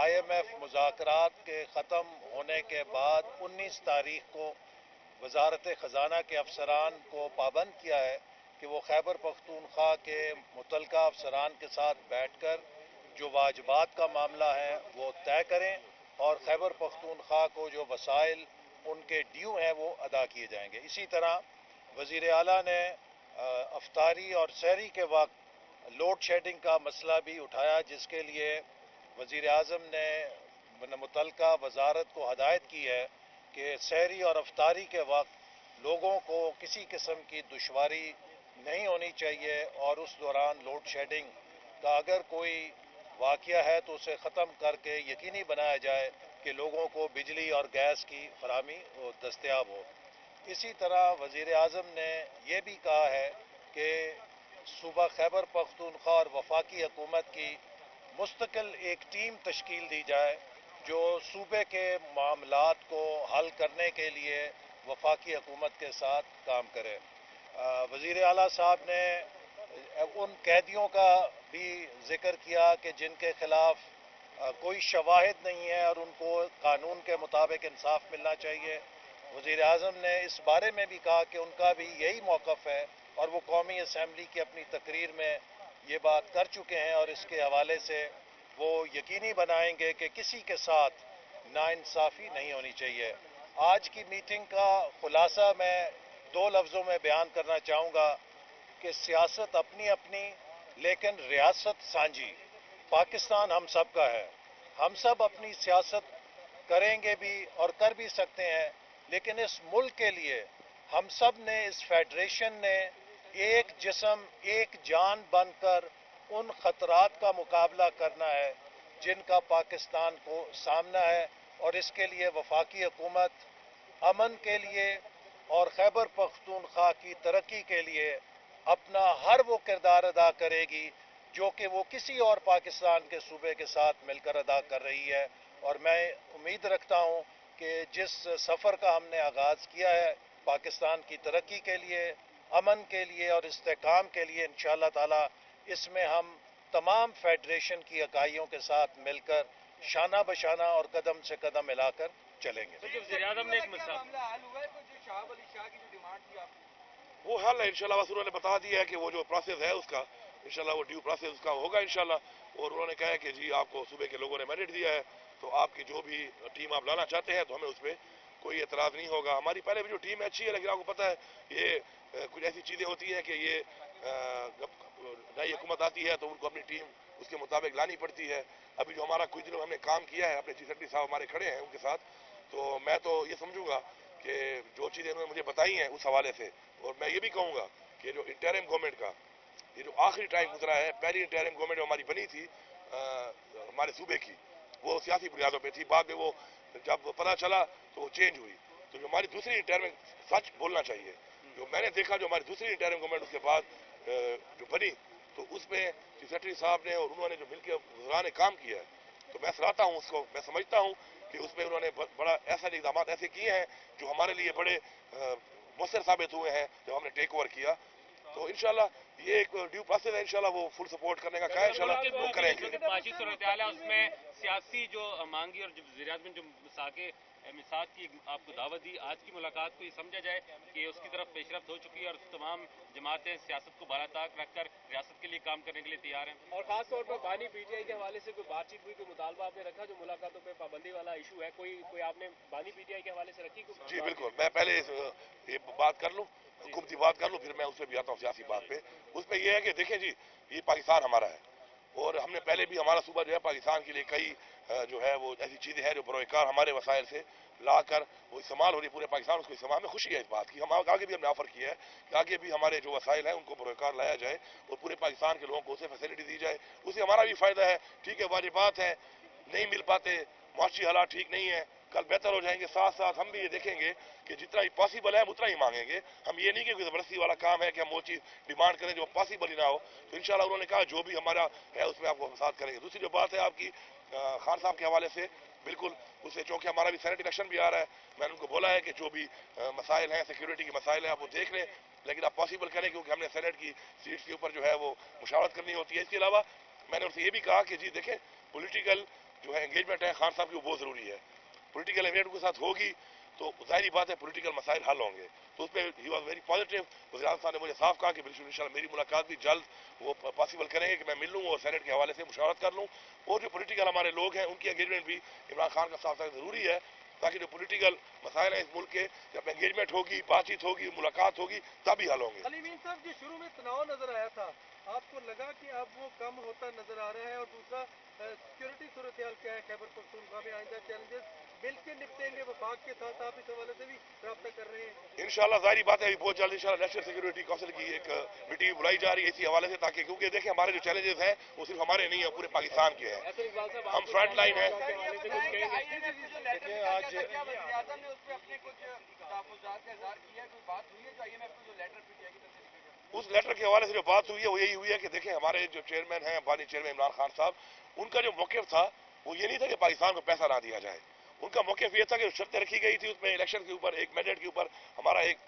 IMF مذاکرات کے ختم ہونے کے بعد 19 تاریخ کو وزارت خزانہ کے افسران کو پابند کیا ہے کہ وہ خیبر پختونخوا کے متعلقہ افسران کے ساتھ بیٹھ کر جو واجبات کا معاملہ ہے وہ طے کریں اور خیبر پختونخوا کو جو وسائل ان کے ڈیو ہیں وہ ادا کیے جائیں گے۔ اسی طرح وزیر اعلیٰ نے افطاری اور سحری کے وقت لوڈ شیڈنگ کا مسئلہ بھی اٹھایا، جس کے لیے وزیر اعظم نے متعلقہ وزارت کو ہدایت کی ہے کہ سحری اور افطاری کے وقت لوگوں کو کسی قسم کی دشواری نہیں ہونی چاہیے اور اس دوران لوڈ شیڈنگ کا اگر کوئی واقعہ ہے تو اسے ختم کر کے یقینی بنایا جائے کہ لوگوں کو بجلی اور گیس کی فراہمی دستیاب ہو۔ اسی طرح وزیر اعظم نے یہ بھی کہا ہے کہ صوبہ خیبر پختونخوا اور وفاقی حکومت کی مستقل ایک ٹیم تشکیل دی جائے جو صوبے کے معاملات کو حل کرنے کے لیے وفاقی حکومت کے ساتھ کام کرے۔ وزیر اعلیٰ صاحب نے ان قیدیوں کا بھی ذکر کیا کہ جن کے خلاف کوئی شواہد نہیں ہے اور ان کو قانون کے مطابق انصاف ملنا چاہیے۔ وزیر اعظم نے اس بارے میں بھی کہا کہ ان کا بھی یہی موقف ہے اور وہ قومی اسمبلی کی اپنی تقریر میں یہ بات کر چکے ہیں اور اس کے حوالے سے وہ یقینی بنائیں گے کہ کسی کے ساتھ ناانصافی نہیں ہونی چاہیے۔ آج کی میٹنگ کا خلاصہ میں 2 لفظوں میں بیان کرنا چاہوں گا کہ سیاست اپنی اپنی لیکن ریاست سانجھی۔ پاکستان ہم سب کا ہے، ہم سب اپنی سیاست کریں گے بھی اور کر بھی سکتے ہیں، لیکن اس ملک کے لیے ہم سب نے، اس فیڈریشن نے ایک جسم ایک جان بن کر ان خطرات کا مقابلہ کرنا ہے جن کا پاکستان کو سامنا ہے، اور اس کے لیے وفاقی حکومت امن کے لیے اور خیبر پختونخوا کی ترقی کے لیے اپنا ہر وہ کردار ادا کرے گی جو کہ وہ کسی اور پاکستان کے صوبے کے ساتھ مل کر ادا کر رہی ہے۔ اور میں امید رکھتا ہوں کہ جس سفر کا ہم نے آغاز کیا ہے پاکستان کی ترقی کے لیے، امن کے لیے اور استحکام کے لیے، انشاءاللہ تعالی اس میں ہم تمام فیڈریشن کی اکائیوں کے ساتھ مل کر شانہ بشانہ اور قدم سے قدم ملا کر چلیں گے۔ وزیر اعظم نے ایک معاملہ حل ہوا ہے، جو شہاب علی شاہ کی جو ڈیمانڈ تھی آپ کی؟ وہ حل ہے انشاءاللہ، بس انہوں نے بتا دیا ہے کہ وہ جو پروسیس ہے اس کا انشاءاللہ وہ ڈیو پروسیس اس کا ہوگا انشاءاللہ، اور انہوں نے کہا ہے کہ جی آپ کو صوبے کے لوگوں نے مینڈیٹ دیا ہے تو آپ کی جو بھی ٹیم آپ لانا چاہتے ہیں تو ہمیں اس پہ کوئی اعتراض نہیں ہوگا۔ ہماری پہلے بھی جو ٹیم اچھی ہے، لیکن آپ کو پتہ ہے یہ کچھ ایسی چیزیں ہوتی ہیں کہ یہ نئی حکومت آتی ہے تو ان کو اپنی ٹیم اس کے مطابق لانی پڑتی ہے۔ ابھی جو ہمارا کچھ دنوں ہم نے کام کیا ہے، اپنے چیف سیکرٹری صاحب ہمارے کھڑے ہیں ان کے ساتھ، تو میں تو یہ سمجھوں گا کہ جو چیزیں انہوں نے مجھے بتائی ہیں اس حوالے سے، اور میں یہ بھی کہوں گا کہ جو انٹرم گورنمنٹ کا یہ جو آخری ٹائم گزرا ہے، پہلی انٹرم گورنمنٹ جو ہماری بنی تھی ہمارے صوبے کی، وہ سیاسی بنیادوں پہ تھی، بعد میں وہ جب پتہ چلا تو وہ چینج ہوئی۔ تو جو ہماری دوسری انٹرم، سچ بولنا چاہیے، جو میں نے دیکھا جو ہماری دوسری انٹرم گورنمنٹ اس کے بعد جو بنی، تو اس میں چیف سیکرٹری صاحب نے اور انہوں نے جو مل کے وزراء نے کام کیا ہے، تو میں سراہتا ہوں اس کو، میں سمجھتا ہوں کہ اس میں انہوں نے بڑا ایسا اقدامات ایسے کیے ہیں جو ہمارے لیے بڑے مؤثر ثابت ہوئے ہیں جب ہم نے ٹیک اوور کیا۔ تو انشاءاللہ یہ ایک ڈیو پروسیس ہے، انشاءاللہ وہ فل سپورٹ کرنے کا کہا ہے، انشاءاللہ وہ کریں گے۔ معاشی صورتحال ہے اس میں سیاسی جو مانگی اور وزیر اعظم نے جو مساق کی آپ کو دعوت دی، آج کی ملاقات کو یہ سمجھا جائے کہ اس کی طرف پیش رفت ہو چکی ہے اور تمام جماعتیں سیاست کو بالا طاق رکھ کر ریاست کے لیے کام کرنے کے لیے تیار ہیں، اور خاص طور پر بانی پی ٹی آئی کے حوالے سے کوئی بات چیت ہوئی، کوئی مطالبہ آپ نے رکھا جو ملاقاتوں پہ پابندی والا ایشو ہے، کوئی آپ نے بانی پی ٹی آئی کے حوالے سے رکھی؟ جی بالکل، میں پہلے یہ بات کر لوں، حکومتی بات کر لوں، پھر میں اس پہ بھی آتا ہوں سیاسی بات پہ۔ اس پہ یہ ہے کہ دیکھیں جی، یہ پاکستان ہمارا ہے اور ہم نے پہلے بھی ہمارا صوبہ جو ہے پاکستان کے لیے کئی جو ہے وہ ایسی چیزیں ہیں جو بروئے کار ہمارے وسائل سے لا کر وہ استعمال ہو رہی ہے پورے پاکستان، اس کو استعمال میں خوشی ہے اس بات کی۔ ہم آگے بھی ہم نے آفر کیا ہے کہ آگے بھی ہمارے جو وسائل ہیں ان کو بروئے کار لایا جائے اور پورے پاکستان کے لوگوں کو اسے فیسلٹی دی جائے، اسے ہمارا بھی فائدہ ہے۔ ٹھیک ہے، واجبات ہیں نہیں مل پاتے، معاشی حالات ٹھیک نہیں ہیں، کل بہتر ہو جائیں گے، ساتھ ساتھ ہم بھی یہ دیکھیں گے کہ جتنا ہی پاسبل ہے ہم اتنا ہی مانگیں گے۔ ہم یہ نہیں کہ کوئی زبردستی والا کام ہے کہ ہم وہ چیز ڈیمانڈ کریں جو پاسبل ہی نہ ہو۔ تو انشاءاللہ انہوں نے کہا جو بھی ہمارا ہے اس میں آپ کو ہم ساتھ کریں گے۔ دوسری جو بات ہے آپ کی خان صاحب کے حوالے سے، بالکل اس سے چونکہ ہمارا بھی سینٹ الیکشن بھی آ رہا ہے، میں نے ان کو بولا ہے کہ جو بھی مسائل ہیں سیکیورٹی کے مسائل ہیں آپ وہ دیکھ لیں، لیکن آپ پاسبل کریں کیونکہ ہم نے سینٹ کی سیٹس کے اوپر جو ہے وہ مشاورت کرنی ہوتی ہے۔ اس کے علاوہ میں نے ان سے یہ بھی کہا کہ جی دیکھیں، پولیٹیکل جو ہے انگیجمنٹ ہے خان صاحب کی وہ بہت ضروری ہے. پولیٹیکل انگیجمنٹ کے ساتھ ہوگی تو ظاہری بات ہے پولیٹیکل مسائل حل ہوں گے. تو اس پہ ہی واز ویری پازیٹیو. وزیر اعظم صاحب نے مجھے صاف کہا کہ بالکل انشاءاللہ میری ملاقات بھی جلد وہ پاسبل کریں گے کہ میں مل لوں اور سینٹ کے حوالے سے مشاورت کر لوں. اور جو پولیٹیکل ہمارے لوگ ہیں ان کی انگیجمنٹ بھی عمران خان کا ساتھ ساتھ ضروری ہے تاکہ جو پولیٹیکل مسائل ہیں اس ملک کے جب انگیجمنٹ ہوگی بات چیت ہوگی ملاقات ہوگی تب ہی حل ہوں گے. حلیمین صاحب جو شروع میں تناؤ نظر آیا تھا آپ کو لگا کہ اب وہ کم ہوتا نظر آ رہا ہے؟ اور دوسرا سیکورٹی صورتحال کیا ہے خیبر پختونخوا میں؟ آئندہ چیلنجز مل کے نپٹیں گے وفاق کے ساتھ؟ آپ اس حوالے سے بھی رابطہ کر رہے ہیں؟ انشاءاللہ ظاہری بات ہے ابھی بہت جلد انشاءاللہ نیشنل سیکورٹی کونسل کی ایک میٹنگ بلائی جا رہی ہے اسی حوالے سے تاکہ کیونکہ دیکھیں ہمارے جو چیلنجز ہیں وہ صرف ہمارے نہیں ہیں پورے پاکستان کے ہیں. ہم فرنٹ لائن ہیں. آج اس لیٹر کے حوالے سے جو بات ہوئی ہے وہ یہی ہوئی ہے کہ دیکھیں ہمارے جو چیئرمین ہیں بانی چیئرمین عمران خان صاحب ان کا جو موقف تھا وہ یہ نہیں تھا کہ پاکستان کو پیسہ نہ دیا جائے. ان کا موقف یہ تھا کہ شرطیں رکھی گئی تھی اس میں الیکشن کے اوپر ایک مینڈیٹ کے اوپر ہمارا ایک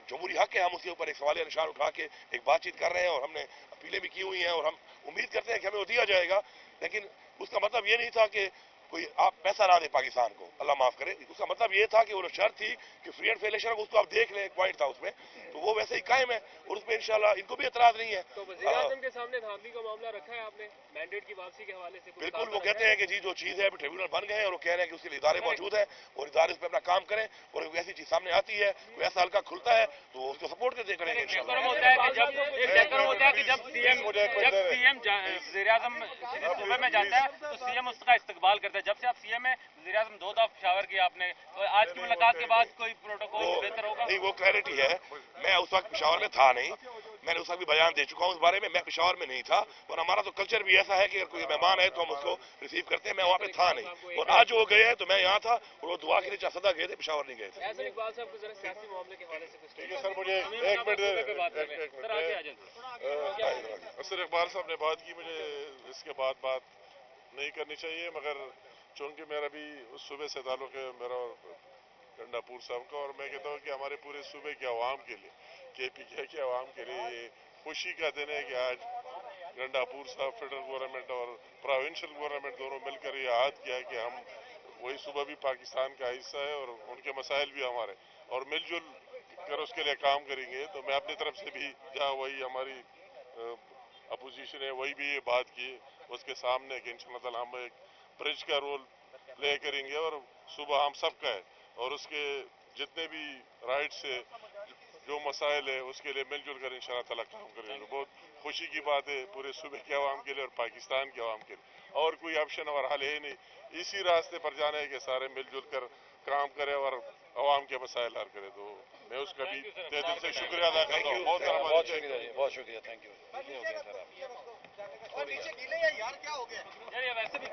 جمہوری حق ہے. ہم اس کے اوپر ایک سوالیہ نشان اٹھا کے ایک بات چیت کر رہے ہیں اور ہم نے اپیلیں بھی کی ہوئی ہیں اور ہم امید کرتے ہیں کہ ہمیں وہ دیا جائے گا. لیکن اس کا مطلب یہ نہیں تھا کہ کوئی آپ پیسہ نہ دیں پاکستان کو, اللہ معاف کرے. اس کا مطلب یہ تھا کہ وہ شرط تھی کہ فری اینڈ فیئر الیکشن اس کو آپ دیکھ لیں ایک پوائنٹ تھا اس میں تو وہ ویسے ہی قائم ہے اور اس میں انشاءاللہ ان کو بھی اعتراض نہیں ہے. تو وزیر اعظم کے سامنے دھاندلی کا معاملہ رکھا ہے آپ نے مینڈیٹ کی واپسی کے حوالے سے؟ بالکل وہ کہتے ہیں کہ جی جو چیز ہے ابھی ٹریبیونل بن گئے ہیں اور وہ کہہ رہے ہیں کہ اس کے لیے ادارے موجود ہیں اور ادارے اس پہ اپنا کام کریں اور کوئی ایسی چیز سامنے آتی ہے کوئی ایسا حلقہ کھلتا ہے تو اس کو سپورٹ کرتے کریں گے انشاءاللہ. ہوتا ہے کہ جب سی ایم وزیر اعظم صوبے میں جاتا ہے تو سی ایم اس کا استقبال کرتا ہے. جب سے آپ سی ایم ہیں وزیر اعظم دو دفعہ پشاور کیا آپ نے, تو آج کی ملاقات کے بعد کوئی پروٹوکول بہتر ہوگا؟ نہیں وہ کلیئرٹی ہے. میں اس وقت پشاور میں تھا نہیں, میں نے اس وقت بھی بیان دے چکا ہوں اس بارے میں پشاور میں نہیں تھا اور ہمارا تو کلچر بھی ایسا ہے کہ اگر کوئی مہمان ہے تو ہم اس کو ریسیو کرتے ہیں. میں وہاں پہ تھا نہیں اور آج وہ گئے ہیں تو میں یہاں تھا اور وہ دعا کے لیے صدا گئے تھے, پشاور نہیں گئے تھے. احسن اقبال صاحب کو ذرا سیاسی معاملے کے حوالے سے کچھ سر مجھے ایک منٹ اسر اقبال صاحب نے بات کی, مجھے اس کے بعد بات نہیں کرنی چاہیے مگر چونکہ میرا بھی اس صوبے سے تعلق ہے میرا گنڈا پور صاحب کا, اور میں کہتا ہوں کہ ہمارے پورے صوبے کے عوام کے لیے کے پی کے عوام کے لیے یہ خوشی کا دن ہے کہ آج گنڈا پور صاحب فیڈرل گورنمنٹ اور پروونشل گورنمنٹ دونوں مل کر یہ عہد کیا کہ ہم وہی صوبہ بھی پاکستان کا حصہ ہے اور ان کے مسائل بھی ہمارے اور مل جل کر اس کے لیے کام کریں گے. تو میں اپنی طرف سے بھی جہاں وہی ہماری اپوزیشن ہے وہی بھی یہ بات کی اس کے سامنے کہ انشاءاللہ تعالی ہم ایک برج کا رول پلے کریں گے اور صوبہ ہم سب کا ہے اور اس کے جتنے بھی رائٹس ہے جو مسائل ہے اس کے لیے مل جل کر انشاءاللہ تعالی کام کریں گے. بہت خوشی کی بات ہے پورے صوبے کے عوام کے لیے اور پاکستان کے عوام کے لیے, اور کوئی آپشن اور حل ہے نہیں. اسی راستے پر جانا ہے کہ سارے مل جل کر کام کرے اور عوام کے مسائل حل کرے. تو میں اس کا بھی تہ دل سے شکریہ ادا کرتا ہوں. بہت شکریہ, بہت شکریہ, تھینک یو. یار یہ ویسے بھی